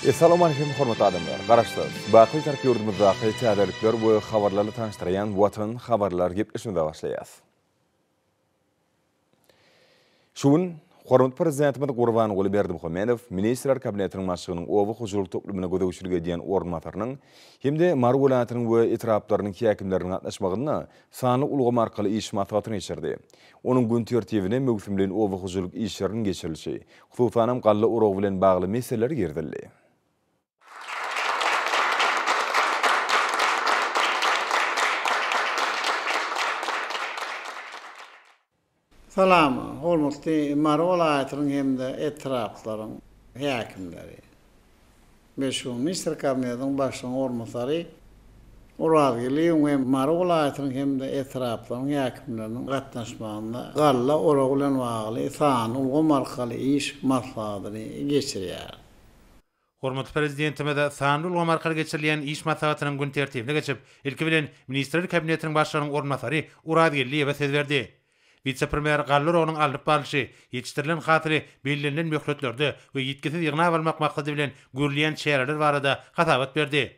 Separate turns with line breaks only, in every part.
Assalamu alaikum hormatly adamlar. Garaşlar, baqy tark yurdumuzdaky çäderlikler we habarlarly tanıştyran Watan habarlar gepleşmede başlaýar. Şuň hormat prezidentimiz Gurbanoğlu Berdimuhamedov Ministrler Kabinetiniň başlygynyň owy hujurlyk toplumyna gödegçilik edýän ornmatyrynyň hemde Mar welaýatynyň we etraplarynyň häkimleriniň gatnaşmagyna sanly ulgam arkaly iş maslahatyny geçirdi. Onuň gün tertibine mögümliň owy hujurlyk işleriniň geçirilişi, hususanam galla urag bilen bagly meseleler girdildi.
Salam, hormatly Mar welaýatynyň hemde etraplaryň häkimleri. Meşhur Ministrler Kabinetiniň başlygynyň ornmatary Uradgyly we Mar welaýatynyň hemde etraplaryň häkimleriniň gatnaşmagyna galla orag bilen bagly sany ulgam arkaly iş maslahatyny geçirýär.
Hormatly prezidentime de sanly ulgam arkaly geçirilýän iş maslahatynyň gün tertibine geçip, ilki bilen Ministrler Kabinetiniň başlygynyň ornmatary Uradgyly'e söz berdi. Vice-premier Gallar onuň alyp baryşy, ýetişdirilen hatyry belirlenen möhletlerde we ýetkisiz ýygna almak maksady bilen görülýän şäherler barada hatabat berdi.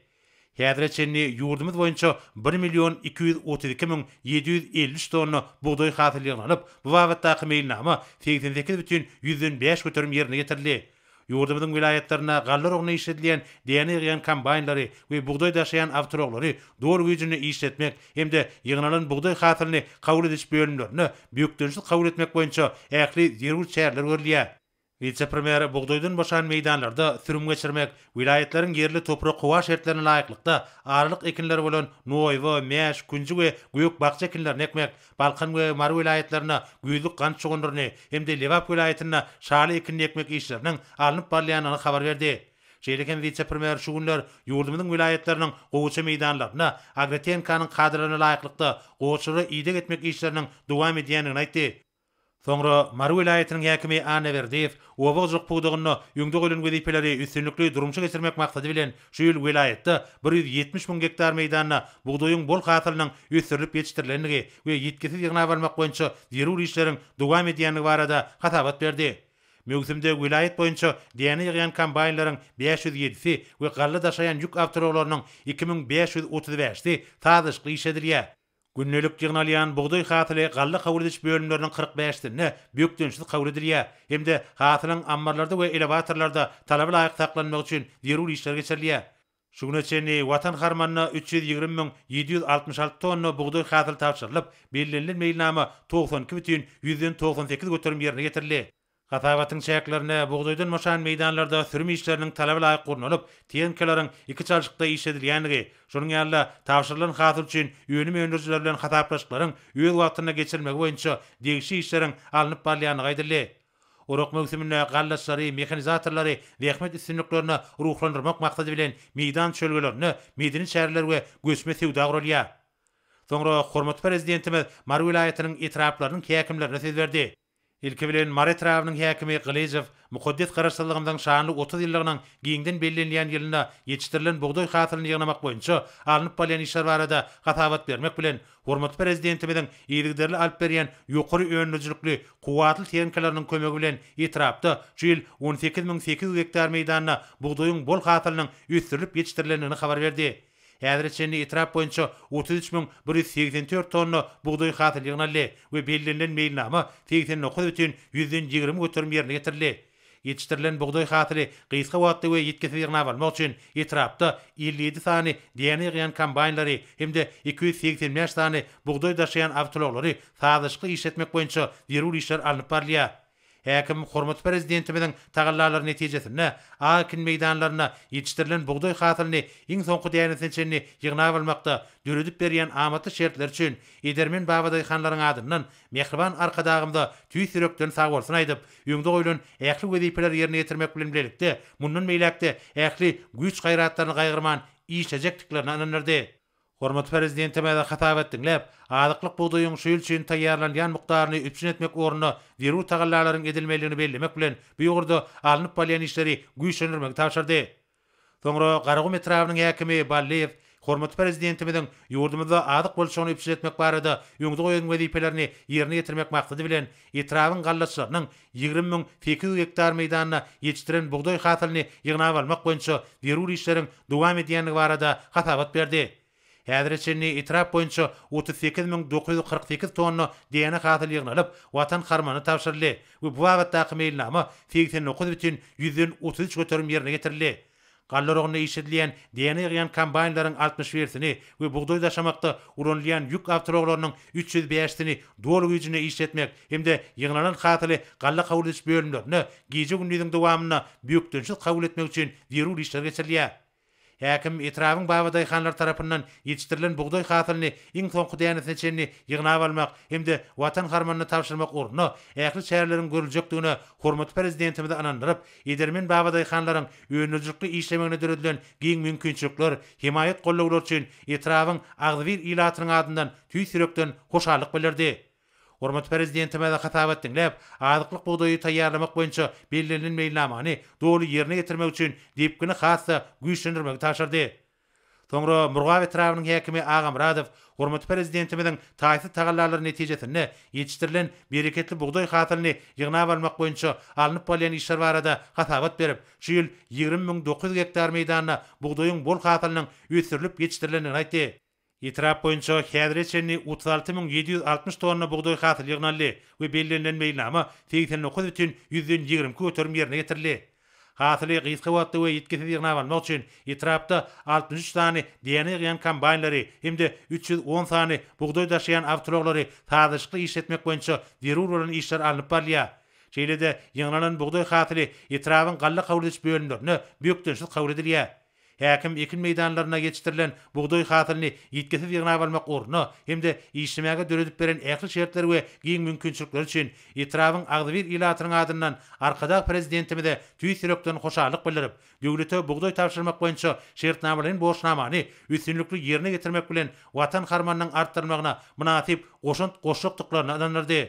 Häzirçe ýurdumyz boýunça 1.232.753 tonna buğday hatyry ýygnalyp, bu wagtdaky meýilnama 88,5 götürüm ýerine getirildi. Ýurdumyzyň vilayetlerine gallar ogna işledilýän däne ýygan kombaynlary we buğday daşaýan awtomobilleri dor güýjüni işletmek hemde ýygnalan buğday hatyryny kabul ediş bölümlerini büýükdençil kabul etmek boýunça ähli zerur şäherler görülýär. Vice-premier buğdaydan boşan meýdanlarda sürüm geçirmek, vilayetleriň yerli toprak howa şertlerine laýyklykda aralyk ekinler bolan noýwa, mäş, kunjy we güýük bakça ekinlerini ekmek, Balkan we Mar vilayetlerine güýzlük gant çugunlaryny hemde Lewap vilayetyna şaly ekinini ekmek işleriniň alınıp barýanyny habar berdi. Şeýleken vice-premier şu günler ýurdumyzyň vilayetleriniň gowçy meýdanlaryna agrotehnikanyň kadrlaryna laýyklykda gowçyly ýydyk etmek işleriniň dowam edýänini aýtdy. Soňra Mar vilayetiniň häkimi Anaverdiýew owagjyk puwdugyny ýüňde gelen wezipeleri üstünlikli durumça geçirmek maksady bilen şu ýyl vilayetde 170.000 hektar meýdanyna buğdaýyň bol hatyrynyň ösürilip ýetişdirilenligi we ýetkisiz ýygna almak boýunça zerur işleriň dowam edýänligi barada hatabat berdi. Mögümde vilayet boýunça däne ýygyan kombaynlaryň 507-si we galla daşaýan ýük awtomobillarynyň 2535-si tadyşky iş edilýär. Günnelik ýygnalýan buğday hatyry galla kabul ediş bölümleriniň 45-sini büýükdençil kabul edilýär. Hemde hatyryň ambarlarda we elevatorlarda talaba laýyk saklanmak üçin zerur işler geçirilýär. Şu güneçeni Watan harmanyna 320.766 tonna buğday hatyry tapşyrylyp, belirlenen meýilnama 92,198 götürüm ýerine getirildi. Hatabatyň şäherlerine buğdaýdan boşan meýdanlarda sürüm işleriniň talaba laýyk gurnulyp, tenkalaryň iki çalşykda iş edilýänligi, şonuň ýaly tapşyrylan hatyr üçin ýöne öňdürjiler bilen hataplaşyklaryň öz wagtyna geçirilmegi boýunça degişi işleriň alınıp barýanyny aýdyldy. Orak mövsüminde gallaçlary, mekanizatorlary we ähmet üstünliklerini ruhlandyrmak maksady bilen meýdan çölgelerini, medeni şäherler we göçme sewda gurulýar. Soňra hormatly prezidentimiz Mar vilayatynyň etraplarynyň häkimlerine söz berdi. İlki bilen Mar etrabynyň häkimi Gylýew mukaddes garaşdyrlygyndan şanly 30 ýyllygynyň giňden bellenýän ýylyna ýetişdirilen buğday hatyryny ýygnamak boýunça alınıp barýan işler barada hatabat bermek bilen hormatly prezidentimiziň ýygyderli alyp berýän ýokary öňlüjlikli kuwatly tenkalarynyň kömegi bilen etrapda şu ýyl 18.800 hektar meýdanyna buğdaýyň bol hatyrynyň ösürilip ýetişdirilenini habar berdi. Häzirçe etrap boýunça 33.184 tonna buğday hatyry ýygnaldy we belirlenen meýilnama 89,120 götürüm ýerine getirildi. Ýetişdirilen buğday hatyry gysga wagtda we ýetkisiz ýygna almak üçin etrapda 57 sany däne ýygyan kombaynlary hemde 285 sany buğday daşaýan awtomobilleri tadyşky iş etmek boýunça zerur işler alınıp barýar. Häkim hormatly prezidentimiziň tagallalary netijesinde akin meýdanlaryna ýetişdirilen buğday hatyryny iň soňky dänesinçeni ýygna almakda döredip berýän amaty şertler üçin edermen babaday hanlaryň adyndan mehriban arkadagymda tüý sürekden sag bolsun aýdyp, ýüňde goýulan ähli wezipeler ýerine ýetirmek bilen birlikde mundan meýlekde ähli güýç gaýratlaryny gaýgyrman işlejekdiklerini ananyrdy. Hormatly prezidentime de hatabat dinläp, azyklyk buğdaýyň şu ýyl üçin taýýarlanýan mukdaryny üpçün etmek ornuny zerur tagallalaryň edilmeligini bellemek bilen bu ýurda alınıp barýan işleri güýçlendirmek tapşyrdy. Soňra Garagum etrabynyň häkimi Balliýew hormatly prezidentimizin ýurdumyzda adyk bolşugyny ipşir etmek barada ýöňde goýan wezipelerini ýerine getirmek maksady bilen Etrabyň gallaçlarynyň 20.800 hektar meýdanyna ýetişdiren bugdoý hasylyny ýygnap almak boýunça zerur işleriň dowam edýänligi barada hasabat berdi. Häzirçe Etrap boýunça 38.948 tonna diýene hasyl ýygnalyp, watan harmany tapşyryldy. Bu wagtda meýilnama 89.133 göterim ýerine getirildi. Gallarogna işedilen diýene ýygýan kombaynlaryň 60%-ni we bugdoý daşamakda uranylýan ýük awtologlarynyň 305-ni dolu güýjüne işletmek hemde ýygnalan hasyly galla kabul ediş bölümlerini gije gündüziň dowamyna büýükdençil kabul etmek üçin zerur işler geçirilýär. Häkim Etrabyň babadyhanlar tarapyndan ýetişdirilen bugdoý hasylyny iň soňky dänesine çenni ýygnap almak hemde watan harmanyny tapşyrmak urny ähli şäherleriň görüljekdigine hormatly prezidentimizi anandyryp, edermen babadyhanlaryň öňüňçilikli işlemegine döredilen giň mümkinçilikler, himayet gollaglar üçin Etrabyň agzybir ilatynyň adyndan tüý sürekden hoşallyk bildirdi. Hormatly prezidentime de hatabat dinläp, azyklyk bugdoýy taýýarlamak boýunça belirlenen meýilnamany dogry ýerine getirmek üçin diýipgini hassa güýçlendirmek taşyrdy. Soňra Murgaw Etrabynyň häkimi Agam Radow hormatly prezidentimiziň taýsy tagallarlary netijesinde ýetişdirilen bereketli bugdoý hasylyny ýygnap almak boýunça alınıp bolýan işler barada hatabat berip, şu ýyl 20.900 hektar meýdanyna bugdoýyň bol hasylynyň ösürilip ýetişdirilenini aýtdy. Etrap boýunça häzirçe 36.760 tonna bugdoý hasyl ýygnaldy we belirlenen meýilnama 89.120 göterim ýerine getirildi. Hasyly gysga wagtda we ýetkisiz ýygnap almak üçin Etrapda 63 tany diýene ýygýan kombaynlary hemde 310 tany bugdoý daşıyan awtologary taýyşly iş etmek boýunça zerur bolan işler alınıp barýar. Şeýlede ýygnalan bugdoý hasyly Etrabyň galla kabul ediş bölümlerini büýükdençil kabul edilýär. Häkim ekin meýdanlaryna geçirilen bugdoý hasylyny ýetkisiz ýygnap almak urny hemde işlemäge döredip beren ähli şertler we giň mümkinçilikler üçin Etrabyň agzybir ilatynyň adyndan arkada prezidentimize tüý sürekden hoşallyk bildirip, döwlete bugdoý tapşyrmak boýunça şertnamalaryň borçnamany üstünlükli ýerine getirmek bilen watan harmanynyň artdyrmagyna münasip goşukdyklaryny ananyrdy.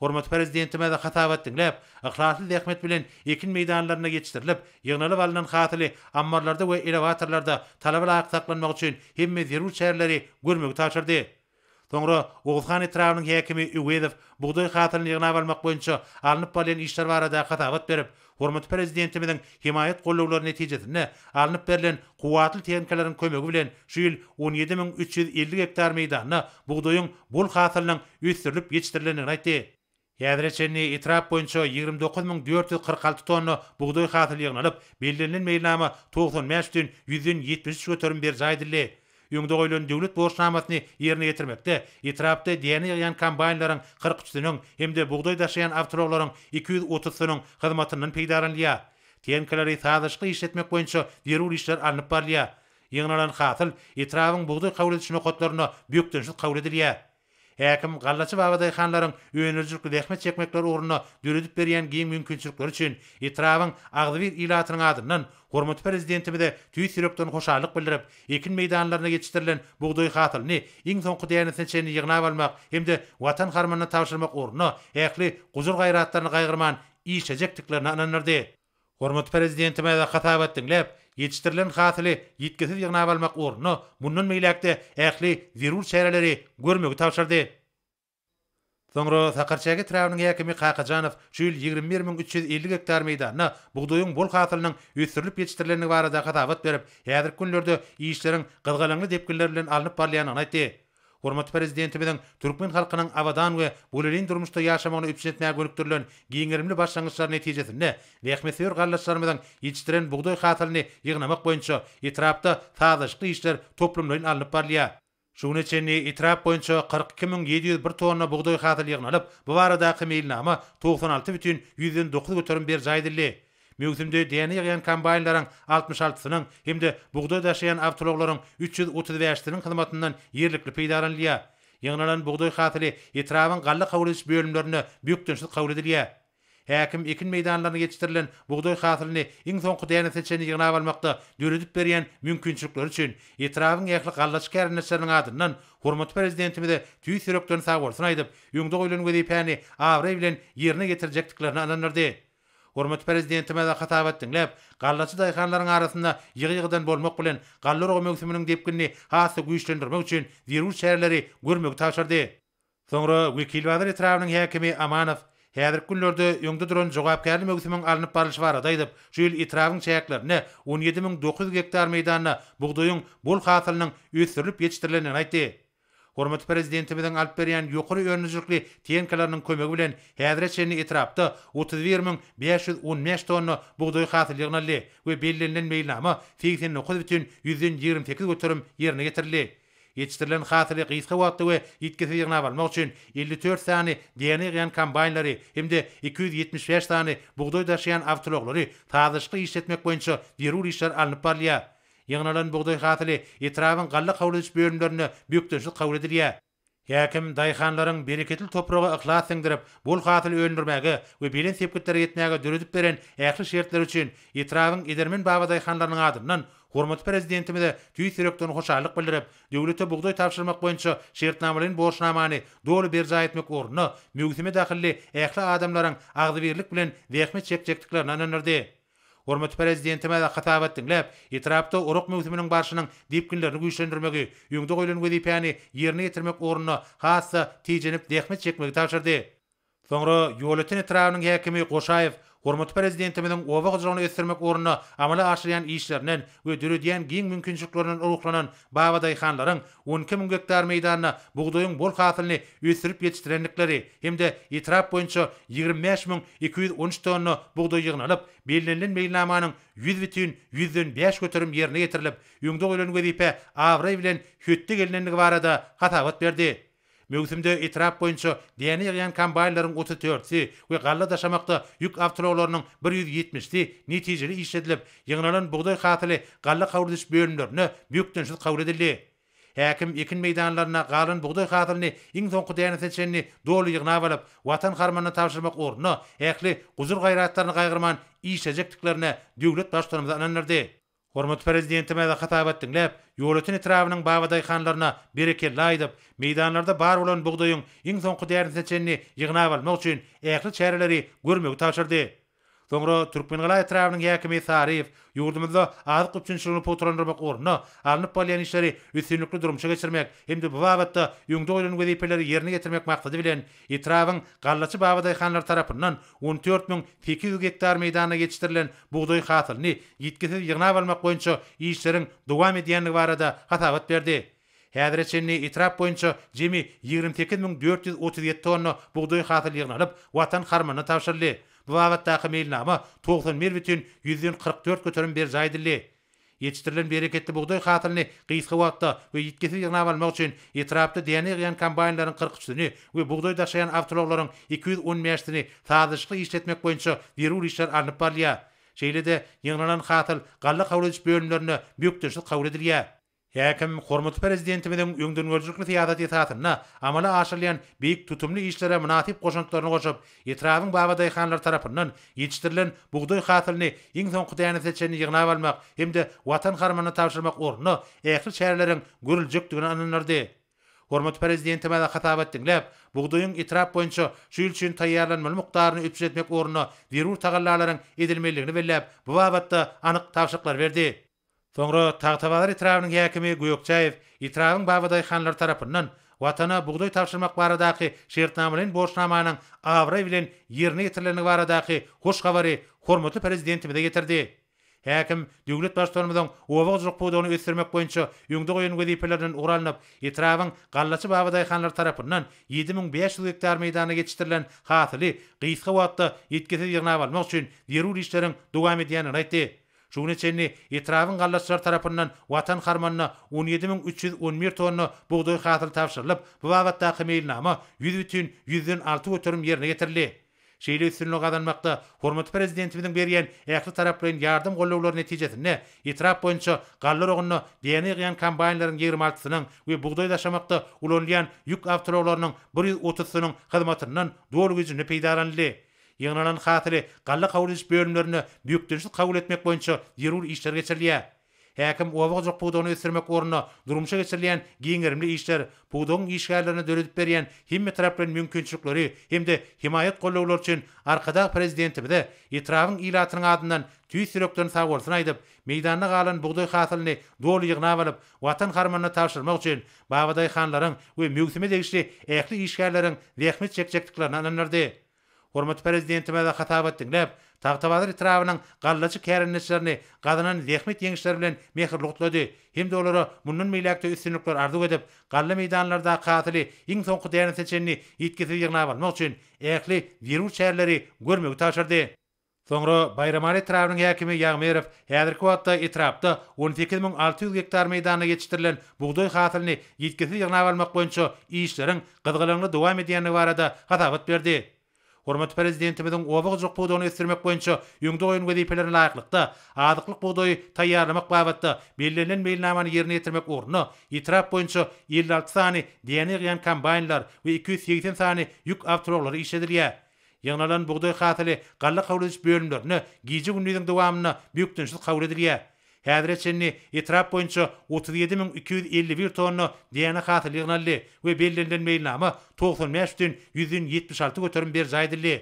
Hormatly prezidentime de hatabat dinläp, ahlasly zähmet bilen ekin meýdanlaryna geçirilip, ýygnalyp alynan hasyly ammarlarda we elevatorlarda talabalar saklanmak üçin hemme zerur şäherleri görmegi taşyrdy. Soňra Oğuzhan Etrabynyň häkimi Üwedow bugdoý hasylyny ýygnap almak boýunça alınıp bolýan işler barada hatabat berip, hormatly prezidentimiziň himayet gollaglary netijesinde alınıp berilen kuwatly tehnikalaryň kömegi bilen şu ýyl 17.350 hektar meýdanyna bugdoýyň bol hasylynyň ösürilip ýetişdirilenini aýtdy. Häzirçe Etrap boýunça 29.446 tonna bugdoý hasyly ýygnalyp, belirlenen meýilnama 95.173 göterim ber jaýdyldy. Ýöňde goýulan döwlet borçnamasyny ýerine getirmekde Etrapda diýene ýygýan kombaynlaryň 43-nyň hemde bugdoý daşıyan awtologlaryň 230-nyň hyzmatyndan peýdaranlýar. Tehnikalary taýyşly işletmek boýunça zerur işler alınıp barýar. Ýygnalan hasyl Etrabyň bugdoý kabul ediş nokatlaryna büýükdençil kabul edilýär. Häkim gallaçy babadyhanlaryň öňüňçilikli zähmet çekmekleri uruna döredip berýän giň mümkinçilikler üçin Etrabyň agzybir ilatynyň adyndan hormatly prezidentimize tüý sürekden hoşallyk bildirip, ekin meýdanlaryna geçirilen bugdoý hasylyny iň soňky dänesine çenni ýygnap almak hemde watan harmanyny tapşyrmak uruna ähli guzur gaýratlaryny gaýgyrman işejekdiklerini ananyrdy. Hormatly prezidentime de hatabat dinläp, ýetişdirilen hasyly ýetkisiz ýygnap almak urny mundan meýlekde ähli zerur şäherleri görmegi tapşyrdy. Soňra Sakarçagy Trabynyň häkimi Kakajanow şu ýyl 21.350 hektar meýdanyna bugdoýyň bol hasylynyň ösürilip ýetişdirilenigi barada hatabat berip, häzirki günlerde işleriň gyzgalaňly depkinler bilen alınıp barýanyny aýtdy. Hormatly prezidentimiziň türkmen halkynyň awadan we bolelin durmuşda ýaşamagyny üpsetmäge gönükdirilen giňerimli başlangyçlar netijesinde Mehmetsewer gallaçlarymyzyň ýetişdiren bugdoý hasylyny ýygnamak boýunça Etrapda taýyşly işler toplumlaryň alınıp barýar. Şuňa çenni Etrap boýunça 42.701 tonna bugdoý hasyly ýygnanyp, bu baradaky meýilnama 96.109 göterim ber jaýdyldy. Mövsümde diýene ýygýan kombaynlaryň 66-synyň hemde bugdoý daşıyan awtologlaryň 335-nyň hyzmatyndan ýerlikli peýdaranlýar. Ýygnalan bugdoý hasyly Etrabyň galla kabul ediş bölümlerine büýükdençil kabul edilýär. Häkim ekin meýdanlaryna geçirilen bugdoý hasylyny iň soňky dänesine çenni ýygnap almakda döredip berýän mümkinçilikler üçin Etrabyň ähli gallaçy kärnetçileriň adyndan hormatly prezidentimize tüý sürekden sag bolsun aýdyp, ýöňde goýulan wezipäni awry bilen ýerine getirjekdiklerini ananyrdy. Hormat prezidentime de hatabat dinläp, gallaçy daýhanlaryň arasynda ýygy-ýygydan bolmak bilen gallar o mewsiminiň depkinni hasy güýçlendirmek üçin zerur şäherleri görmek taşardy. Soňra wekil wazir etrawynyň häkimi Amanow häzirki günlerde ýöňde duran jogapkärli mewsimiň alnyp baryşy barada aýdyp, şu ýyl etrawyň çäklerini 17.900 hektar meýdanyna bugdaýyň bol hasylynyň ösürilip ýetişdirilenini aýtdy. Hormat prezidentimiň alp berýän ýokary önüjlikli tenkalarynyň kömegi bilen häzirçe etrapda 31.515 tonna bugdaý hasyly ýygnaldy we bellenlen meýlnama 89.128 götürüm ýerine getirildi. Yetiştirilen hasyly gysga wagtda we ýetkisi ýygnap almak üçin 54 sany diýeni ýan kombaynlary hemde 275 sany bugdaý daşıyan awtologlary tazyşly işletmek boýunça zerur işler alınıp barlýar. Ýygnalan bugdaý hasyly etrawyň galla kabul ediş bölümlerine büýükdenşik kabul edilýär. Häkim daýhanlaryň bereketli topragy ihlas siňdirip, bol hasyly öndürmäge we bilen sepketleri ýetmäge döredip beren ähli şertler üçin etrawyň edermen baba daýhanlarynyň adyndan Hormat prezidentimize tüýsürekden hoşallyk bildirip, döwlete bugdaý tapşyrmak boýunça şertnamalaryň borçnamany dolu berza etmek ornuny mewsime dahilli ähli adamlaryň agzybirlik bilen wehme çekjekliklerini ananyrdy. Hormat prezidentime de hatabat dinläp, etrapda uruk mewsiminiň başynyň depkinlerini güýçlendirmegi, ýöňde goýulan wezipäni ýerine ýetirmek ornuny hassa tijenip wehme çekmegi tapşyrdy. Soňra ýolatyn etrawynyň häkimi Goşaýew Hormat prezidentimiň owa gyjygyny ösürmek ornuny amala aşyrýan işlerinden we döredýän giň mümkinçiliklerinden uruklanan baba daýhanlaryň 12.000 hektar meýdanyna bugdaýyň bol hasylyny ösürip ýetişdirenlikleri hemde etrap boýunça 25.213 tonna bugdaý ýygnalyp, bellenlen meýilnamanyň 100.105 götürüm ýerine getirilip, ýöňde goýulan wezipe awry bilen hötde gelenligi barada hatabat berdi. Mewsimde etrap boýunça diýeni ýygan kombaynlaryň 34-si we galla daşamakda ýük awtologlarynyň 170-si netijeli işledilip, ýygnalan bugdaý hasyly galla kabul ediş bölümlerine büýükdenşik kabul edildi. Häkim ekin meýdanlaryna galan bugdaý hasylyny iň soňky däne seçenini dolu ýygnap alyp, watan harmanyna tapşyrmak ornuny ähli guzur gaýratlaryny gaýgyrman işejekliklerine döwlet başlarymyza ananyrdy. Hormat prezidentime de hatabat dinläp, ýolatyn etrawynyň baba daýhanlaryna bereketli aýdyp, meýdanlarda bar bolan bugdaýyň iň soňky därini seçenini ýygnap almak üçin ähli çäreleri görmegi taşyrdy. Soňra Türkmenಗಳ etrawynyň häkimi Sariýew ýurdumyzda azyk üçinçiligini potrandyrmak ornuny alınıp bolýan işleri üstünlikli durumça geçirmek hemde bu babatda ýöňde goýulan wezipeleri ýerine getirmek maksady bilen etrawyň gallaçy baba daýhanlar tarapyndan 14.800 hektar meýdanyna geçirilen bugdaý hasylyny ýetkisiz ýygnap almak boýunça işleriň dowam edýänligi barada hatabat berdi. Häzirçe etrap boýunça jemi 28.437 tonna bugdaý hasyly ýygnalyp, watan harmanyna tapşyryldy. Bu wagtda meýilnama 91.144 götürüm berza edildi. Ýetişdirilen bereketli bugdaý hasylyny gysga wagtda we ýetkisi ýygnap almak üçin etrapda diýeni ýygan kombaynlaryň 43-sini we bugdaý daşayan awtologlaryň 215-sini tazyşly işletmek boýunça zerur işler alınıp barlýar. Şeýlede ýygnalan hasyl galla kabul ediş bölümlerine büýükdenşik kabul edilýär. Häkim hormat prezidentimiň ýöňden görjükli fiýadat ýetatyna amala aşyrýan beýik tutumly işlere münasip goşunklaryny goşup, etrawyň baba daýhanlar tarapyndan ýetişdirilen bugdaý hasylyny iň soňky däne seçenini ýygnap almak hemde watan harmanyna tapşyrmak ornuny ähli şäherleriň görüljekdigini ananyrdy. Hormat prezidentime de hatabat dinläp, bugdaýyň etrap boýunça şu ýyl üçin taýýarlanmaly mukdaryny öpüşetmek ornuny zerur tagallalaryň edilmeligini belläp, bu babatda anyk tapşyryklar berdi. Soňra Tagtabalar etrawynyň häkimi Gökçaýew etrawyň baba daýhanlar tarapyndan watana bugdaý tapşyrmak baradaky şertnamalaryň borçnamanyň awry bilen ýerine getirilenigi baradaky hoş habary hormatly prezidentimize getirdi. Häkim döwlet başlarymyzyň owa gyjyk puwdugyny ösürmek boýunça ýöňde goýulan wezipelerden uralanyp, etrawyň gallaçy baba daýhanlar tarapyndan 7500 hektar meýdanyna geçirilen hasyly gysga wagtda ýetkisiz ýygnap almak üçin zerur işleriň dowam edýänini aýtdy. Şuňa çenni etrawyň gallaçylar tarapyndan watan harmanyna 17.311 tonna bugdaý hasyly tapşyrylyp, bu wagtda meýilnama 100.106 götürüm ýerine getirildi. Şeýle üstünlük adanmakda hormat prezidentimiň berýän ähli taraplaryň ýardym gollawlary netijesinde etrap boýunça gallar ogyny diýeni ýygan kombaynlaryň 26-synyň we bugdaý daşamakda ulanýan ýük awtologlarynyň 130-synyň hyzmatyndan dolu güýjüni peýdalandy. Ýygnalan hasyly galla kabul ediş bölümlerine büýükdenşik kabul etmek boýunça zerur işler geçirilýär. häkim owagyjak buğdagyny ösürmek oruna durmuşa geçirilýän giňerimli işler, buğdagyň işgärlerini döredip berýän himme taraplaryň mümkinçilikleri hemde himayet gollaglar üçin arkada prezidentimize itrawyň ilatynyň adyndan tüý süreklerini sag bolsun aýdyp, meýdanda galan buğday hasylyny doly ýygnap alyp, watan harmanyna tapşyrmak üçin Babaday hanlaryň we mögsüme degişli ähli işgärleriň zähmet çekjekliklerini ananlardy. Hormat prezidentime de hatabat dinläp, Tagtabadyr itrawynyň gallaçy kärinleşlerini gazanan zähmet ýeňişleri bilen mehirliklady. Hem de olara mundan meýlekde üstünlikler arzuw edip, galla meýdanlarda gatyly iň soňky däne seçenini ýetkizip ýygnap almak üçin ähli ýerul şäherleri görmegi taşyrdy. Soňra Bayramali itrawynyň häkimi Ýagmerew häzirki wagtda itrapda 18600 hektar meýdana geçirilen buğday hasylyny ýetkizip ýygnap almak boýunça işleriň gyzgylygyny dowam edýäni barada hatabat berdi. Hormat prezidentimiziň owagyjak buğdagyny ösürmek boýunça ýöňde goýan wezipelerini laýyklykda, azyklyk buğdagy taýýarlamak babatda belirlenen meýilnamany ýerine ýetirmek urny itrap boýunça 56 sany diýeni ýan kombaynlar we 280 sany ýük awtolary işledilýär. Ýagnalan buğday hasyly galla kabul ediş bölümlerine giýji günlüğüň dowamyna büyükdençil kabul edilýär. Häzirçenni itrap boýunça 37251 tonna diýeni hasyl ýygnaldy we belirlenen meýilnama 95.176 göterim ber jaýdyldy.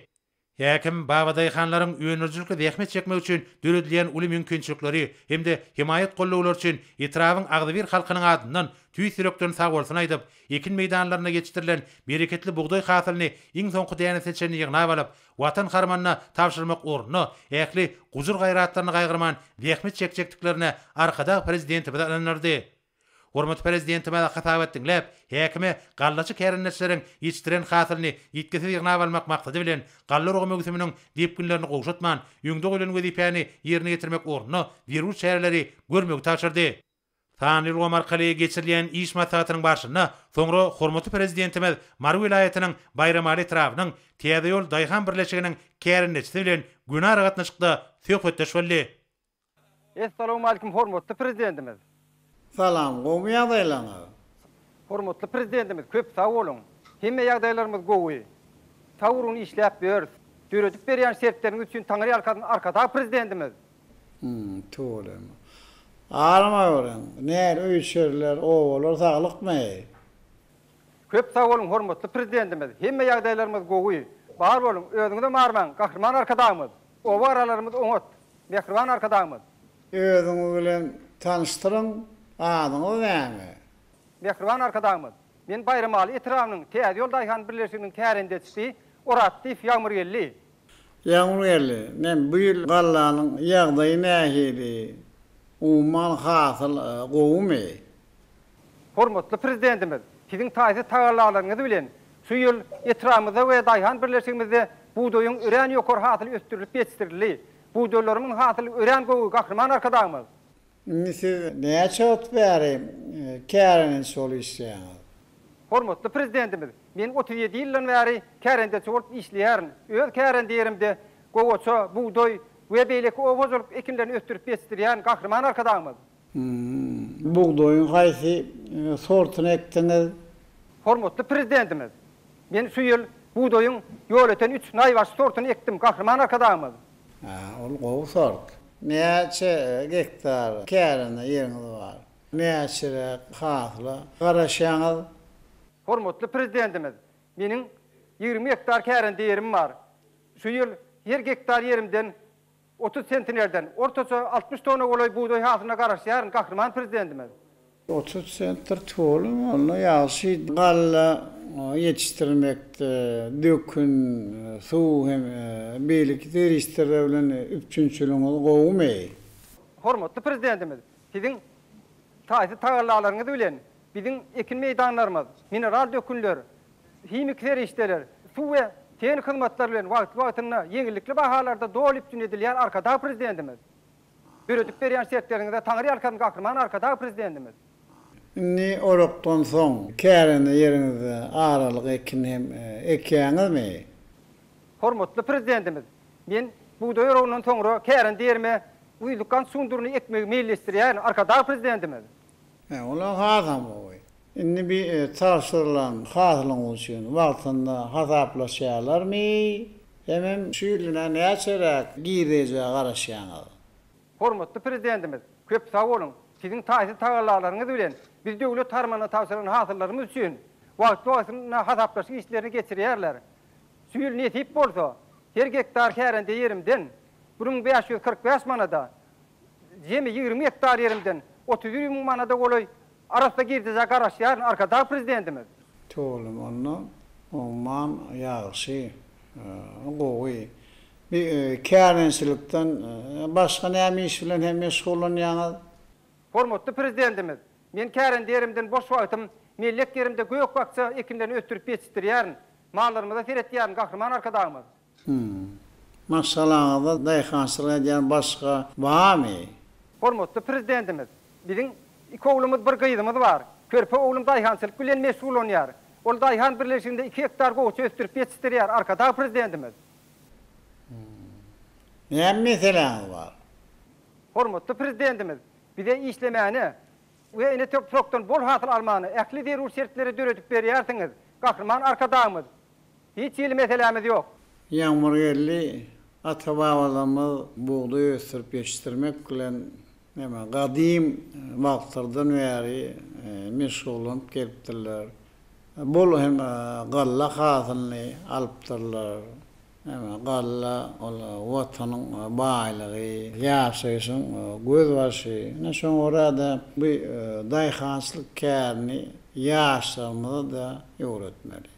Häkim Babaday hanlaryň öňürjülükle zähmet çekmek üçin döredilýän uly mümkinçilikleri hemde himayet gollaglar üçin itrawyň Agdyr halkynyň adyndan tüý süreklerini sag bolsun aýdyp, ekin meýdanlaryna geçirilen bereketli buğday hasylyny iň soňky däne seçenini ýygnap alyp, watan harmanyna tapşyrmak urny ähli gujur gaýratlaryny gaýgyrman zähmet çekjekliklerine arkada prezidentimiz ananlardy. Hormat prezidentime hatabat dinläp, häkime gallaçy kärinleşleriň ýetiren hasylyny ýetkizip ýygnap almak maksady bilen galla rogy mögsüminiň diýip günlerini gowşatman, ýöňde goýulan wezipäni ýerine ýetirmek urny ýerul şäherleri görmegi taşyrdy. Tanil Omarkaly'ya geçirilen iş masatynyň başyna soňra hormatly prezidentimiz Mar vilayatynyň Bayramali itrawynyň Täze ýol Daýhan birleşiginiň kärinleşigi bilen günar gatnaşykda söhbetleş boldy.
Assalamu alaykum hormatly prezidentimiz.
Salam, gowy ýagdaýlaryňyz.
Hormatly prezidentimiz, köp sag bolun. Hemme ýagdaýlarymyz gowy. Tawruny işläp ber, döredip berýän şertleriň üçin taňry arkada prezidentimiz.
To'g'ri. Arama görün. Näme öýçerler, owalar saglykmy?
Köp sag bolun hormatly prezidentimiz. Hemme ýagdaýlarymyz gowy. Bar bolun, özüňizde marman, gahrman arkadaýmyz. Owa aralarymyz oňat, mehriban arkadaýmyz.
Özüňiz bilen tanıştyryň, adyňyz näme?
Mehriban arkadaýmyz. Men Bayramali itrawynyň Täze ýol Daýhan birleşiginiň kärindeçisi Oratdyf Ýagmurgelli.
Ýagmurgelli, men bu ýyl gallanyň ýagdaýy nähili? Umman hasyl gowmy?
Hormatly prezidentimiz, siziň taýsy taýarlalaryňyz bilen şu ýyl itramyzda we Daýhan birleşigimizde buğdaýyň ören ýokary hasyly ösdürilip ýetirildi. Buğdaýlaryň hasyly ören gowy gahrman arkadaýmyz.
Siz näçe ot berim kärinin şol işleýär?
Hormatly prezidentimiz, men 37 ýyldan bäri kärinde çort işleýärin. Öz kärinde ýerimde gowaça, buğdaý we beýleki owazylyp ekinlerini ösdürip ýetirýän gahrman arkadaýmyz.
Buğdaýyň gaýsy sortuny ekdiňiz?
Hormatly prezidentimiz, men şu ýyl buğdaýyň ýoleten 3 naýbaş sortuny ekdim gahrman arkadaýmyz.
Ol gowy sort. Näçe hektar kärine ýeriňiz bar? Näçe hasly garaşýaňyz?
Hormatly prezidentimiz, meniň 20 hektar kärinde ýerim bar. Şu ýyl her hektar ýerimden 30 sentnerden ortaça 60 tonna goly buğdaý hasylyna garaşýar gahrman prezidentimiz.
30 sentner to'lum, onu ýaşy galla yetiştirmekde, dökün, suw hem beýleki derişleri bilen üçünçülüňiz gowmy?
Hormatly prezidentimiz, siziň taýsy taýarlalaryňyz bilen biziň ekin meýdanlarymyz, mineral dökünler, himik derişler, suw we ten hyzmatlar bilen wagt-wagtyna ýeňillikli bahalarda dolyp edilýär arkada prezidentimiz. Döredip berýän şertleriňizde taňry ýalkan gahrman arkada prezidentimiz.
Ni orakdan soň kärine ýeriňizde aralyk ekin hem ekýäňizmi?
Hormatly prezidentimiz, men buğdaý ýorunyň soňra kärinde ýerime uýlukkan sunduruny ekmegi meýilleşdirýän arkada prezidentimiz.
Ola hazam oý. Inni bir taşyrylan hasylyň üçin wagtynda hasaplaşýarlarmy? Hemem şu ýylyna näçerek giýreje garaşýaňyz?
Hormatly prezidentimiz, köp sag bolun. Sizin taýsy taýlarlaryňyz bilen biz döwlet tarmanyna tapşyrylan hasyllarymyz üçin wagtda hasaplaşyk işlerini geçirýärler. Süýül netip bolsa, her hektar kärende yerimden 1545 manada, jemi 20 hektar yerimden 30 manada goly arasda girdize garaşýar arkada prezidentimiz.
Toğlum onu, ondan yağışı, goğuy. Bir kârensilikten başka näme iş bilen hem meşgul ýaňyz?
Hormatly prezidentimiz, men kärende yerimden boş wagtym, mellek yerimde göýök bakça ekinlerini ötürüp geçirýärin. Mallarymyza seretýärin, gahrman arkadaşymyz.
Maşalaňyzda daýhançylyk edýän başga barmy?
Hormatly prezidentimiz, biziň iki oğlumuz bir gyýdymyz bar. Körpe oğlum daýhançylyk bilen meşgul bolýar. Ol daýhan birleşiginde 2 hektar gowy ötürüp geçirýär arkada prezidentimiz.
Näme meseleňiz bar?
Hormatly prezidentimiz, bize işlemäni we ene toprakdan bol hasyl almany, ähli derur şertleri döretip berýärsiňiz. Gahrman arkadaşymyz. Hiç ýyly meselemiz ýok.
Ýağmur geldi, ata-babalarymyz buğday ösürüp yetiştirmek bilen näme gadim wagtlardan bäri meşgululyp gelipdirler. Bol hem galla hasylyny alypdyrlar. Galla watanyň baýlygy, ýaşaýyşyň göz başy. Näşe orada bu daýhançylyk kärni ýaşlarymyza da öwretmeli.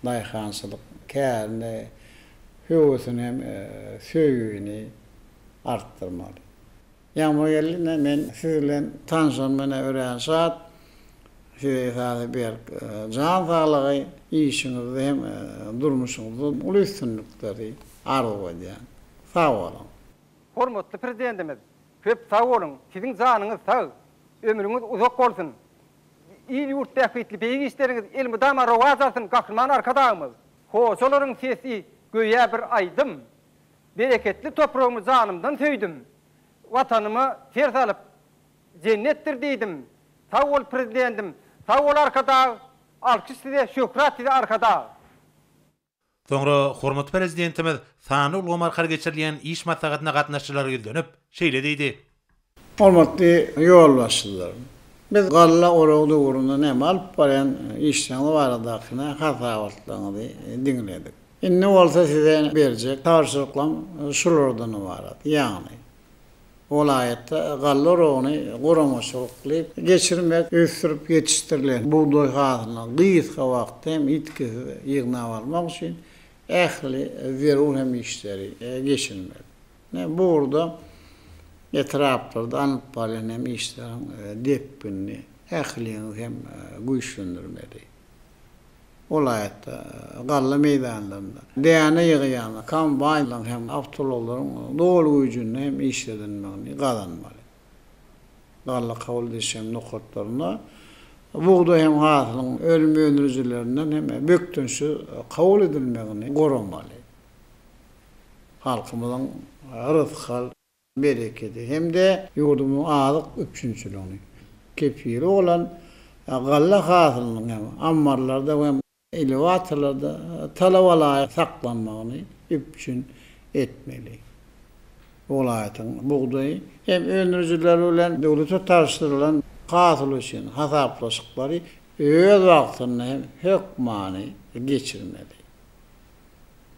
Daýhançylyk kärni höwüsini hem söýüni artdyrmaly. Ýa-da geldi men siz bilen tanışan mene ören saat size bir can sağlığı işinizi hem durmuşunuzu ulu üstünlükleri arzu edýän. Sağ olun.
Hormatly prezidentimiz, köp sağ olun. Sizin janyňyz sağ, ömrüňiz uzak bolsun. İl ýurt tähwitli beýik işleriňiz elmi dama rowaj alsyn, gahrman arkadaşymyz. Hoşolaryň sesi göýe bir aýdym. Bereketli toprağımı janymdan söýdüm. Watanymy ter salyp jennetdir diýdim. Sağ ol prezidentim, sağ ol arkada, alkyş size, şöhret size arkada.
Soňra hormatly prezidentimiz sany ulgamar geçirilýän iş maslahatyna gatnaşçylary dönüp şeýle diýdi.
Hormatly ýolbaşçylar. Biz galla oragda urunda näme alyp barýan işleňi baradakyna hasabatlaryny dinledik. Ne olsa size berjek tarşyklam şulardan ibaret. Ýagny Olayetde galla oragny goramaşylyk geçirmek, ösürüp yetiştirilen buğday hasylyny gysga wagtda hem itkisi ýygnap almak üçin ähli zerur hem işleri geçirmek. Burada etraplarda alıp barýan hem işleriň depini, ähliňi hem güýçlendirmeli. Olayetde galla meydanlarında däne ýygýan kombaynlaryň hem awtologlaryň dolu güýjüni hem işledilmegini gazanmaly. Galla kabul edilýän nokatlaryna buğday hem hasylyň ölüm öndürjilerinden hem bökdünşi kabul edilmegini goramaly. Halkymyzyň rızkal bereketi hem de ýurdumyň azyk üçinçiligini kepili olan galla hasylynyň hem ammarlarda we elevatorlarda talawalar saklanmagyny üçin etmeli. Olaýatyň buğday hem öndürjiler bilen döwlete tarşyrylan hasyl üçin hasaplaşyklary öz wagtyny hem hökmany geçirmeli.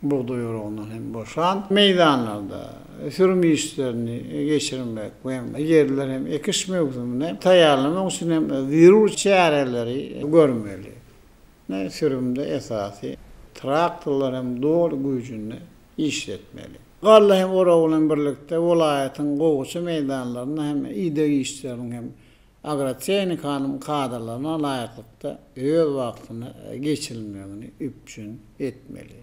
Buğday oragyndan hem boşan meydanlarda sürüm işlerini geçirmek we yerler hem ekiş mewzumyny taýýarlamak üçin hem zerur çäreleri görmeli. Sürümde esasy traktorlar hem dol güýjüni işletmeli. Galla hem ora bilen birlikde welaýatyň gowuşy meydanlaryna hem ide işlerini hem agrotehnikanın kadrlarına laýyklykda öz wagtyny geçirilmegini üçin etmeli.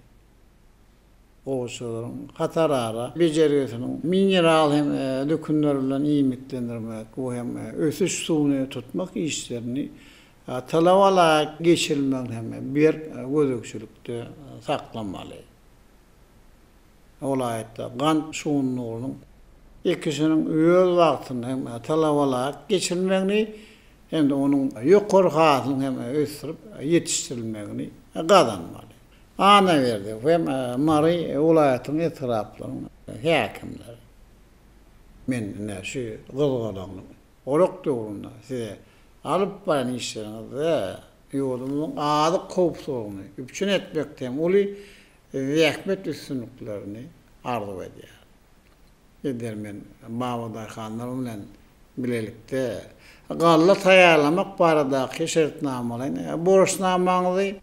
Gowuşlaryň hatarara bejeriyetiniň mineral hem dökünler bilen iýmitlendirmek we hem ösüş suwuny tutmak işlerini talawalar geçirilmeli hem bir gözükçülükde saklanmaly. Olayetde gan suwunynyň ikisiniň öz wagtyny hem talawalar geçirilmegini hem de onuň ýokary hasylyny hem ösürüp ýetiştirilmegini gazanmaly. Ana berdi hem mary olaýatyň etraplaryny häkimler. Men näşe gylgalanly orok doğrunda size alıp baran işlerinizde yolumuzun adı kopsuğunu üpçün etmekten uli vekmet üstünlüklerini arzu ediyor. Edermen Mavada Hanlar bilen bilelikte galla tayarlamak baradaki şartnamalarını borçnamaňyzy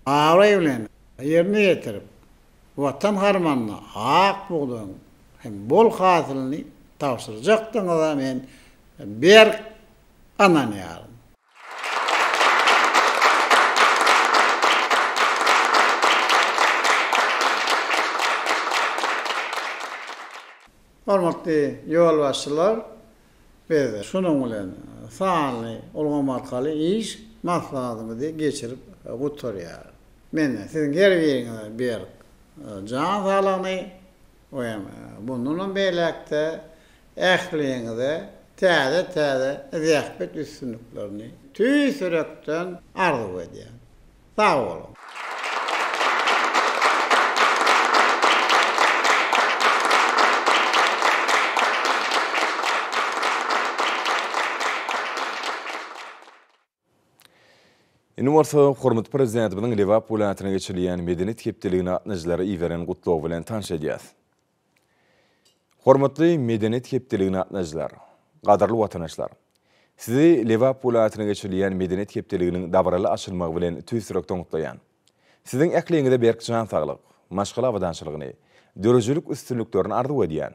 awray bilen yerine getirip vatan harmanına hak buldun hem bol hasylyny tawsyrjakdyňyza men bir ananyarım. Hormatly ýolbaşçylar, biz şunun bilen sany ulgam arkaly iş maksadymy geçirip guturýar. Men siziň her biriňize bir can sağlygyny oýam. Bundan beýlekde ähliňize täze zähmet üstünliklerini tüýsürekden arzu edýär. Sag bolun.
Indi bolsa hormatly prezidentimiň Lewap welaýatyna geçirilýän medeniýet hepdeligine atnaşylary iýeren gutlaw bilen tanış edýäs. Hormatly medeniýet hepdeligine atnaşylar, gadarly watanaşlar. Sizi Lewap welaýatyna geçirilýän medeniýet hepdeliginiň dabraly açylmagy bilen tüýsürekden gutlaýan. Siziň ähliňizde berk jan saglyk, maşgala wadançylygyny, dörejlik üstünlüklerini arzu edýän.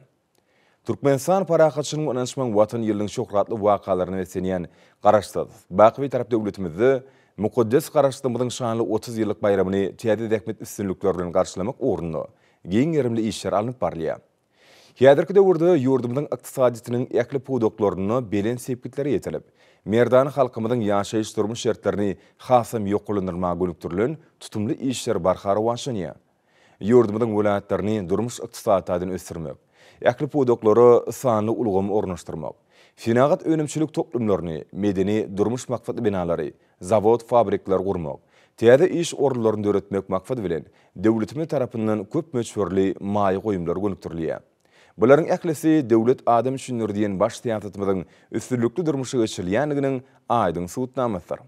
Türkmenistan parahatçylygyň öňçmen watan ýylyň şöhratly wakalaryny wesenýän garaşsyz, baky tarap döwletimizde mukaddes garaşdymyň şanly 30 ýyllyk bayramyny täze dähmet üstünlükler bilen garşylamak orunly giň ýerimli işler alınıp barlýar. Häzirki döwürde ýurdumyň ykdysadytynyň äkli pudoklaryny belen sepkitleri ýetilip, merdan halkymyň ýaşaýyş durmuş şertlerini hasam ýoklanyrmagy gönükdirilen tutumly işler barhara wanşanýar. Ýurdumyň welaýatlaryny durmuş ykdysadyny ösdürmek, äkli pudoklary sanly ulgamy ornaşdyrmak, finagat önümçilik toplumlaryny, medeni durmuş makfatly binalary, zavod, fabrikler gurmak, täze iş orunlaryny döretmek maksat bilen döwletimiz tarapyndan köp möçberli maýy goýumlar gönükdirilýär. Bularyň äklisi döwlet adam üçin diýen baş siýasatymyzyň üstünlükli durmuşy geçirilýänliginiň aýdyň suwutnamasydyr.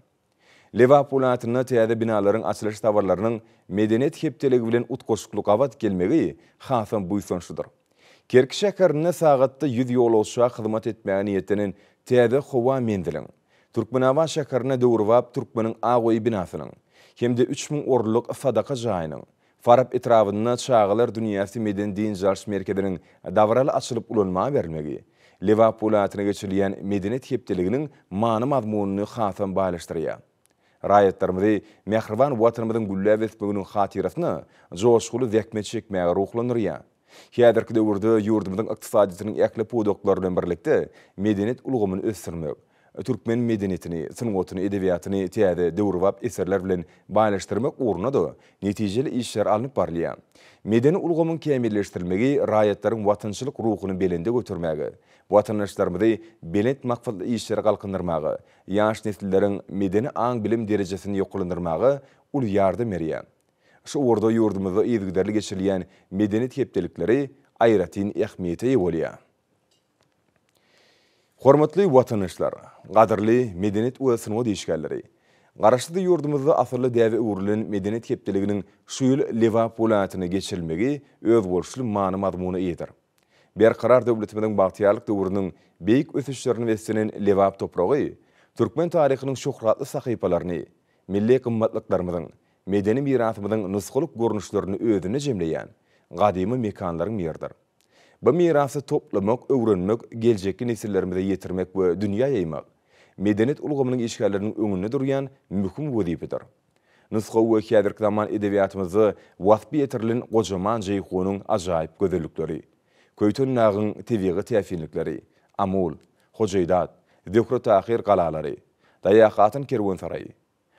Lewap welaýatyna täze binalaryň açylyş tawarlarynyň medeniýet hepdeligi bilen utgoşuklyk awat gelmegi hasam buýsançydyr. Kerki şäherine sagatda 100 ýolawçyga hyzmat etmäge niýetiniň täze howa mendiliň. Türkmenawa şäherine döwürwap Türkmeniň agoý binasynyň hemde 3000 orlyk sadaka jaýynyň Farap etrawyna çağalar dünýäsi meden din jarş merkeziniň dawraly açylyp ulanma bermegi, Lewap welaýatyna geçirilýän medeniýet hepdeliginiň many mazmunyny hasam baýlaşdyrýar. Raýatlarymyzy mehriban watanymyzyň güllä wesmeginiň hatyrasyny joşguly zähmet çekmäge ruhlandyrýar. Häzirki döwürde ýurdumyzyň ykdysadytynyň äkli pudoklary bilen birlikde medeniýet ulgamyny ösdürmek, Türkmen medeniýetini, synawatyny, edebiýatyny täze döwürwap eserler bilen baýlaşdyrmak oruna da netijeli işler alınıp barlýar. Medeni ulgamyň kämilleşdirilmegi raýatlaryň watançylyk ruhuny belende götürmäge, watandaşlarymyzy belent maksatly işlere galkındyrmagy, ýaş nesilleriň medeni aň bilim derejesini ýoklandyrmagy uly ýardam berýär. Şu orada ýurdumyzda ýygdarly geçirilýän medeniýet hepdelikleri aýratyn ähmiýete ýa bolýar. Hormatly watandaşlar, gaderli medeniýet we synawat işgärleri, garaşdy ýurdumyzda asyrly däwe urulan medeniýet hepdeliginiň şu ýyl Lewap welaýatyna geçirilmegi öz bolşuly many mazmuny ýetir. Berkarar döwletimiň bagtyarlyk döwrüniň beýik ösüşlerini wesenen Lewap topragy, Türkmen taryhynyň şöhratly sahypalaryny, milli gymmatlyklarynyň, medeni mirasymyzyň nusgalyk görnüşlerini özüne jemleýän gadymy mekanlaryň ýerdir. Bu mirasy toplamak, öwrenmek, geljekki nesillerimize ýetirmek we dünýä ýaymak, medeniýet ulgamynyň işgärleriniň öňünde durýan mühim wezipedir. Nusga we häzirki zaman edebiýatymyzy wasby ýetirilen gojaman jeýhunyň ajaýyp gözellikleri, köýtün nagyň tebigi täfinlikleri, Amul, Hojaýdat, Dekretahir galalary, Daýaqatyn kerwensaraýy,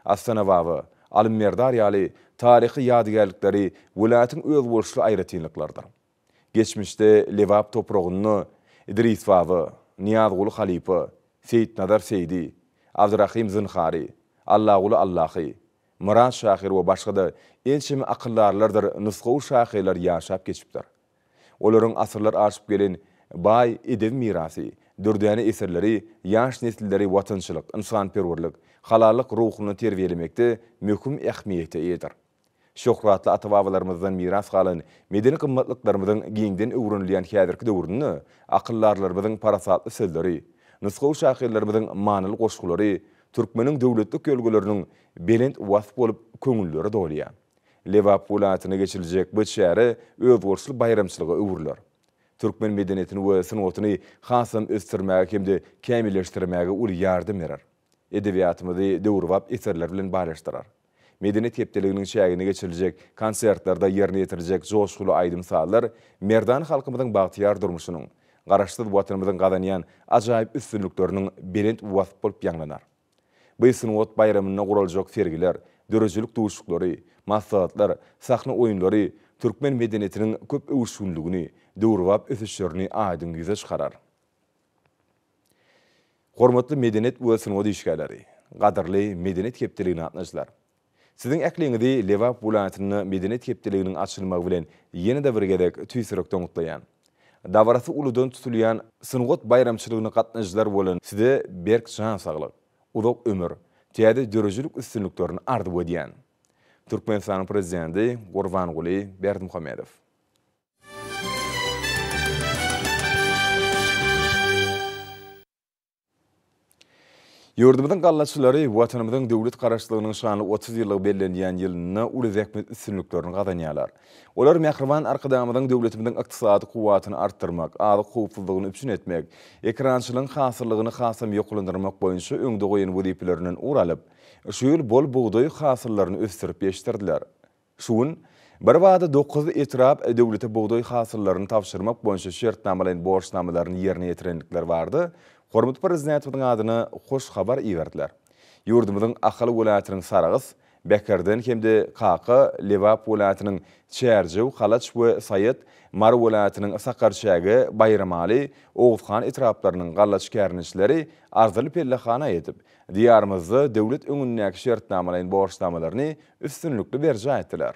Astanawawy, Almerdar ýaly taryhy ýadygärlikleri welaýatyň öz bolşuly aýratynlyklardyr. Geçmişte Lewap topragyny İdris Wawy, Niyazguly Halipa, Seyit Nadar Seydi, Abdurrahim Zynhari, Allahguly Allahy, Murat Şahir we başga ençemi akyllarlardyr nusgaw şahylar ýaşap geçipdir. Olaryň asyrlar aşyp gelen baý edeb mirasy, dürdäne eserleri, yaş nesilleri watançylyk, insanperwerlik, halallyk ruhuny terbiýelemekde möhüm ähmiýete eýdir. Şöhratly ata-babalarymyzdan miras galan medeni gymmatlyklarymyzyň giňden öwrenilýän häzirki döwrüni akyllarlarymyzyň parasatly sözleri, nusgaw şahyrlarimyzyň manyly goşgulary, türkmeniň döwletlik gölgeleriniň belent wasf bolup köňülleri dolýar. Lewap welatyna geçirijek bu şäheri özgörçli bayramçylyga öwürler. Türkmen medeniyetini we synawatyny hasam östirmäge hemde kämilleşdirmäge uly ýardym berer. Edebiýatymyzy döwürwap eserler bilen barlaşdyrar. Medeniyet hepdeliginiň şähegine geçirijek konsertlarda ýerine ýetirijek joşgulu aýdymsallar merdan halkymyzyň bagtyar durmuşynyň, garaşsyz watanymyzyň gadanýan ajaýyp üstünlükleriniň belent wasp bolup ýanglanar. Bu synawat bayramyna guraljak sergiler, dörejilik duşuklary, maslahatlar, sahna oýunlary türkmen medeniyetiniň köp öwüşünlügini, döwürwap ösüşlerini aýdym ýüze çykarar. Hormatly medeniyet we synawat işgärleri, gaderli medeniyet hepdeligine gatnaşylar. Siziň äkliňizde Lewap welatyny medeniyet hepdeliginiň açylmagy bilen ýene-de bir gerek tüýsürekden gutlaýan. Dawarasy uludan tutulýan synawat bayramçylygyna gatnaşylar bolan size berk jan saglyk, uzak ömür, täze dörejilik üstünlüklerini ardy edýän. Türkmenistan prezidenti Gurbanguly Berdimuhammedow. Ýurdumyzyň gallaçylary watanymyzyň döwlet garaşlygynyň şanly 30 ýyllyk bellenýän ýylyna uly zähmet üstünlüklerini gadanýarlar. Olar mähriban arkadamyzyň döwletimiziň ykdysady kuwatyny artdyrmak, azy howpsuzlygyny üpsün etmek, ekrançylygyň hasyrlygyny hasam ýoklandyrmak boýunça öňde goýan wezipelerinden uralyp, şu ýyl bol buğday hasyrlaryny östirip ýeşdirdiler. Şuň bir wada 9 etrap döwlete buğday hasyrlaryny tapşyrmak boýunça şertnamalaryň borçnamalaryny ýerine ýetirendikler bardy. Hormatly prezidentimiň adyna hoş habar iýerdiler. Ýurdumyzyň Ahaly welatynyň Saragys, Bekerden hemde Kaqa, Lewap welatynyň Çärjew, Halaç we Sayet, Mar welatynyň Sakarşäge, Bayramaly, Oğuzhan etraplarynyň gallaç kärnişleri arzyly pellehana edip, diýarymyzda döwlet öňündäki şertnamalaryň borçnamalaryny üstünlükli berje etdiler.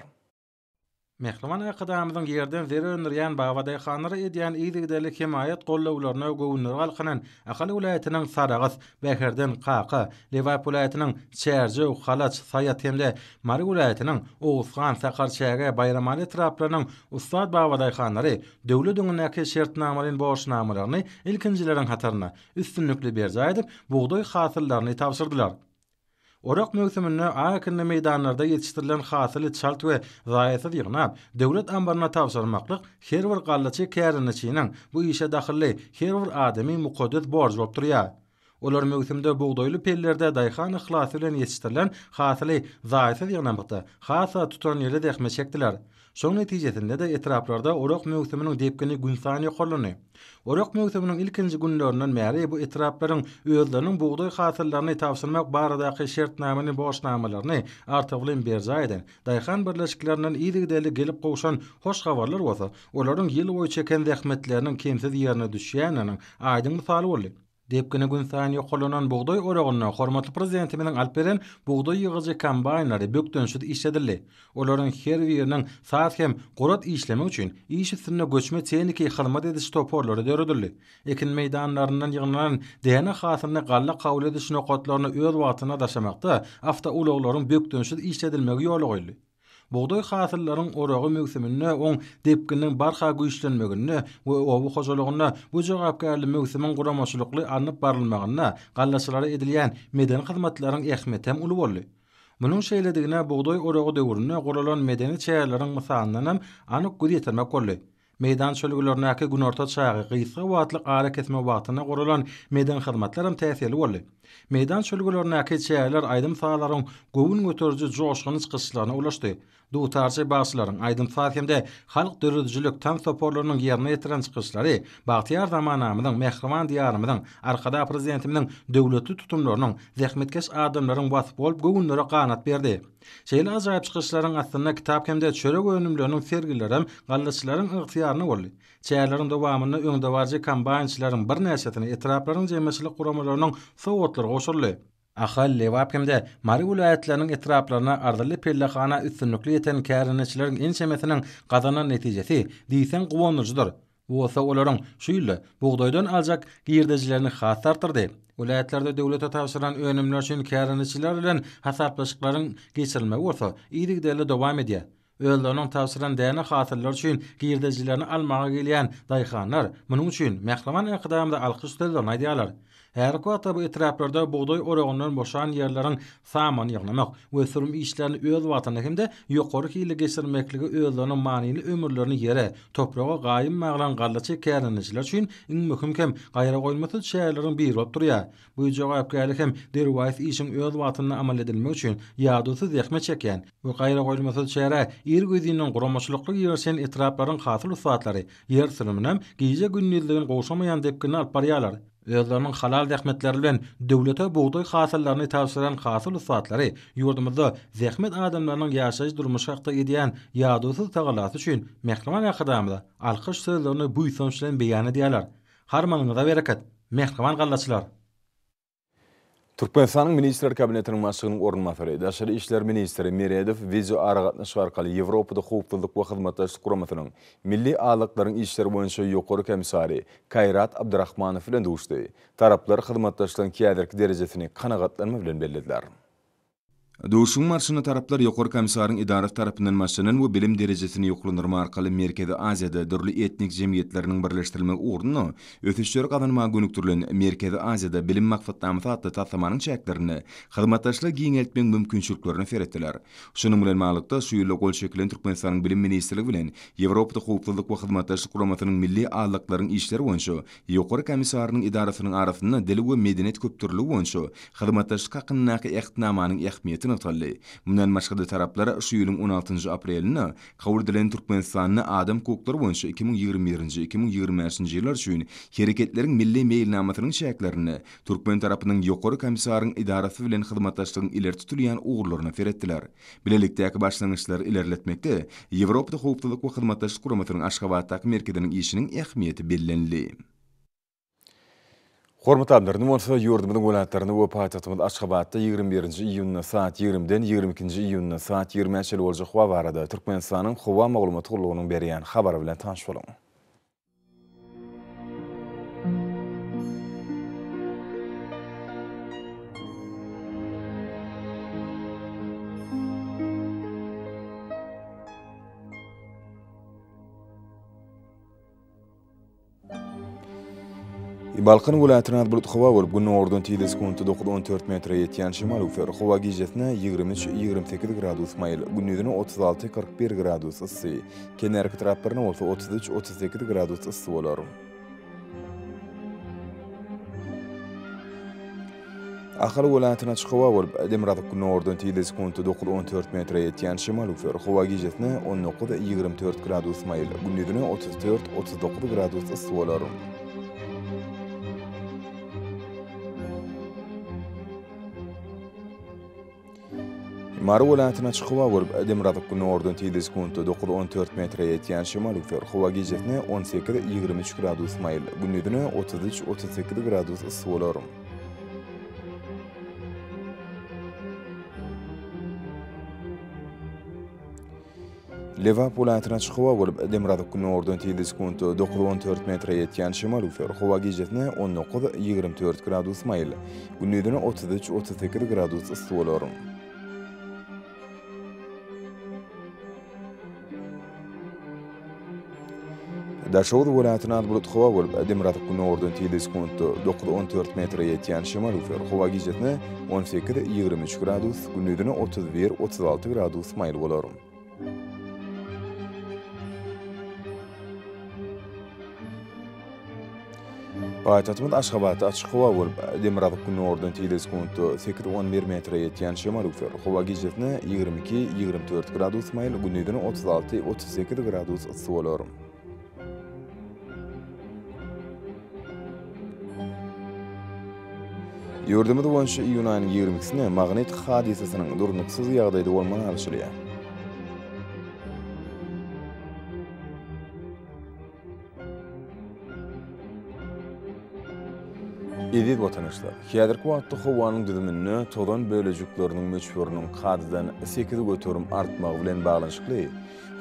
Mehriman akadamyzyň ýerden zere öndürýän Babaday hanary edýän ýygydelik himayet gollawlaryna gowunlar alkynan Ahaly welatynyň Saragys, Bekerden Kaqa, Lewap welatynyň Çärjew, Halaç, Sayat hemde Mar welatynyň Oğuzhan, Sakarşäge, Bayramaly etraplarynyň ustad Babaday hanary döwlet öňündäki şertnamalaryň borçnamalaryny ilkinjileriň hataryna üstünlükli berje edip, buğday hasyrlaryny tapşyrdylar. Orak mövsümünde akınlı meydanlarda yetiştirilen hasyly çalt we zaýatsız ýygnap, döwlet ambaryna tapşyrmaklyk her bir gallaçy käriniçiniň bu işe dahilli her bir adamy mukaddes borç bolup durýar. Olar mövsümde buğdaýly pellerde daýhan ihlasy bilen yetiştirilen hasyly zaýatsız ýygnapda hasa tutan ýerde dähme çekdiler. Şoň netijesinde de etraplarda orak mövsüminiň depkini günsaň ýokarlany. Orak mövsüminiň ilkinji günlerinden bäri bu etraplaryň özleriniň buğday hasyllaryny tapşyrmak baradaky şertnamany borçnamalaryny artyk bilen berje eden daýhan birleşiklerinden ýygydelik gelip gowşan hoş habarlar bolsa, olaryň ýyl boýy çeken zähmetleriniň kemsiz ýerine düşýäniniň aýdyň misaly boldy. Depkine günsaň ýokalanan buğday oragyna hormatly prezidentimiň alperen buğday ýygyjy kombaynlary bökdönşüde işledildi. Olaryň her biriniň saat hem gorat işleme üçin iş üstüne göçme tehniki hyzmat ediş toporlary döredildi. Ekin meýdanlaryndan ýygnanan däne hasyny galla kabul ediş nokatlaryny öz wagtyna daşamakda hafta ulaglaryň bökdönşüde işledilmegi ýoly goýuldy. Buğday hasyllaryň oragy mövsüminde oň depkiniň barha güýçlenmegine we owu hojalygyna bu jogapkärli mövsümiň guramaçylykly anyp barylmagyna gallaçylary edilýän medeni hyzmatlaryň ähmiýeti hem uly boldy. Munyň şeýledigine buğday oragy döwrüne guralan medeni çäýerleriň mysanynam anyk göz ýetirmek boldy. Meydan çölgülerindäki gün orta çagy gysga wagtlyk ara kesme wagtyna guralan meden hyzmatlar hem täsirli boldy. Meydan çölgülerindäki çäýerler aýdym sahalaryň gowun götürjü joşgyny çykyşlaryna ulaşdy. Dutarçy başlaryň aýdym saat hemde halk döredijlik tam toporlarynyň ýerine ýetiren çykyşlary Bagtyar zamanamyzyň mehriman diýarymyzyň arkada prezidentimiň döwletli tutumlarynyň zähmetkeş adamlaryň basıp bolup gowunlara ganat berdi. Şeýle ajaýyp çykyşlaryň aslynda kitap hemde çörek önümleriniň sergileri hem gallaçylaryň ygtyýaryna boldy. Çäýerleriň dowamyny öňde barjy kombaynçylaryň bir näçetini etraplaryň jemmeçilik guramalarynyň sowgatlary goşurly. Ahal Lewap hemde Mar welaýatlarynyň etraplaryna ardyly pellehana üstünlükli ýeten käriniçileriň ençemesiniň gazanan netijesi diýsen gowanyjydyr. Bolsa olaryň şu ýyly bugdaýdan aljak girdejilerini has tartyrdy. Vilayatlerde döwlete tapşyran önümler üçin käränçiler bilen hasaplaşyklaryň geçirilmegi bolsa, ýygydy dowam edýär. Öldürüň tapşyran däne hasyllar üçin girdejilerini almaga gelýän daýhanlar munyň üçin mähleman ýakdamda alkyş töllerini aýdýarlar. Her kwata bu etraplarda buğday oragyndan boşan ýerleriň samany ýygnamak we sürüm işlerini öz watyny hemde ýokary hili geçirmekligi özleriniň manyly ömürlerini ýere, topraga gaýym maglan gallaçy käränçiler üçin iň möhüm hem gaýra goýulmasy şäherleriň biri bolup durýar. Bu jogapkärlik hem derwäs işiň öz watyny amal edilmek üçin ýadusy zähmet çekýän. Bu gaýra goýulmasy şähere ýer gözüniň guramaçylykly ýersen etraplaryň hasyl usatlary ýer sürüminem giýje günnizligini goşamaýan depkini alyp barýarlar. Özleriniň halal zähmetleri bilen döwlete buğday hasyllaryny tapşyran hasyl usatlary ýurdumyzda zähmet adamlarynyň ýaşaýy durmuşy hakda edýän ýadusyz tagalasy üçin mähleman ýakdamda alkyş sözlerini bu ýysan bilen beýan edýärler. Harmanyňyza bereket, mähleman gallaçylar.
Türkmenistanyň Ministrler Kabinetiniň başlygynyň ornunmasary, Daşary işler ministri Meredew video aragatnaşyk arkaly Ýewropada hukuklyk we hyzmatdaşlyk guramatynyň milli alyklaryň işleri boýunça ýokary komissary Kayrat Abdurrahmanow bilen duşdy. Taraplar hyzmatdaşlygyň käderki derejesini kanagatlanma bilen bellädiler. Duşun marşyny taraplar ýokary komissaryň idarat tarapyndan maşynyň we bilim derejesini ýoklandyrma arkaly Merkezi Aziýada dürli etnik jemgyýetleriniň birleşdirilmegi ugruna ötüşleri gazanmaga gönükdirilen Merkezi Aziýada bilim maksadlary atly taslamanyň çäklerini hyzmatdaşlyk giňeltmek mümkinçiliklerini feretdiler. Şunyň bilen malykda şu ýyly gol çekilen Türkmenistanyň bilim ministrligi bilen Ýewropada hukuklyk we hyzmatdaşlyk guramatynyň milli alyklaryň işleri boýunça ýokary komissarynyň idarasynyň arasynda dil we medenet köpdürligi boýunça hyzmatdaşlyk hakynyň ähtnamanyň ähmiýetini noktaly. Mundan başga taraplara şu ýylyň 16 aprelini kabul edilen Türkmenistanyň adam hukuklary boýunça 2021-2025 ýyllar üçin hereketleriň milli meýilnamasynyň şäklerini Türkmen tarapynyň ýokary komissaryň idarasy bilen hyzmatdaşlygyň ileri tutulýan ugurlaryna feretdiler. Bilelikdäki başlangyçlary ilerletmekde Ýewropada hukuklyk we hyzmatdaşlyk guramatynyň Aşgabatdaky merkeziniň işiniň ähmiýeti bellenli. Hormat adamlar, bolsa ýurdumyň welaýatlaryny we paýtagtymyz Aşgabatda 21 iýuny saat 20-den 22 iýuny saat 20-nji boljak hawa barada Türkmenistanyň hawa maglumat gurulugynyň berýän habary bilen tanyş boluň. Balkın welaýatyna bulut hawa bolup gündüň ordan tiýdesi kuntu 9-14 metre ýetýän şymal ufer hawa gijesine 23-28 gradus maýl, gündüzine 36-41 gradus ysy, kenarky taraplaryna bolsa 33-38 gradus ysy bolar. Ahal welaýatyna hawa bolup Demirada gündüň ordan tiýdesi kuntu 9-14 metre ýetýän şymal ufer hawa gijesine 19-24 gradus maýl, gündüzine 34-39 gradus ysy bolar. Mary welaýatyna hawa bolup Demirada gündüň ordan tiýdesi kuntu 9-14 metre ýetýän şymal ufer hawa gijesine 18-23 gradus maýl, gündüzine 33-38 gradus ysy bolar. Lewap welaýatyna hawa bolup Demirada gündüň ordan tiýdesi kuntu 9-14 metre ýetýän şymal ufer hawa gijesine 19-24 gradus maýl, gündüzine 33-38 gradus ysy bolar. Daşowr welaýatyna bulut hawa bolup Demirada gündüň ordan tiýdesi kuntu 9-14 metre ýetýän şymal ufer hawa gijesine 18-23 gradus, gündüzine 31-36 gradus maýl bolar. Paýtagtymyz Aşgabatda açyk hawa bolup Demirada gündüň ordan tiýdesi kuntu 8-11 metre ýetýän şymal ufer hawa gijesine 22-24 gradus maýl, gündüzine 36-38 gradus ysy bolar. Ýurdumyz boýunça iýun aýynyň 20-sine magnit hadisasynyň durnuksuz ýagdaýda bolmany alşylýar. Edid vatandaşlar, häzirki wagtda howanyň düzümini todan bölejikleriniň möçberiniň kadydan 8 götürüm artmagy bilen baglanyşykly.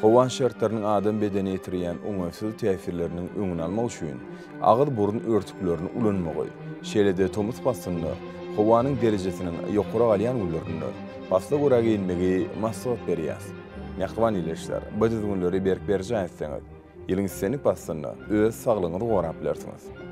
Howan şertlarynyň adam bedeni ýetirýän oňaýsyz täsirleriniň öňüni almak üçin agyr burun örtüklerini ulanmagy, şeýle-de tomuz basyny, howanyň derejesiniň ýokary alýan güllerini basda göräg inmegi maslahat berýär. Nähwan ileşler, bu düzgünleri berk berjä etseňiz, ýylyň seni basyny öz saglygyňyzy gorap bilersiňiz.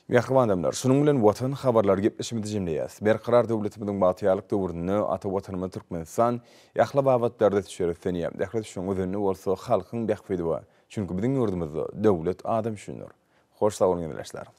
Ýakyn adamlar, şunun bilen watan habarlary gepleşmedi jemleýäs. Berqarar döwletimiziň batýarlyk döwründe ata watanymy Türkmenistan ýakla babatlarda düşeretdenýär. Dählet şoň özüni bolsa halkyň bähfidi we çünki biziň ýurdumyzda döwlet adam düşünür. Hoş sag bolun gençler.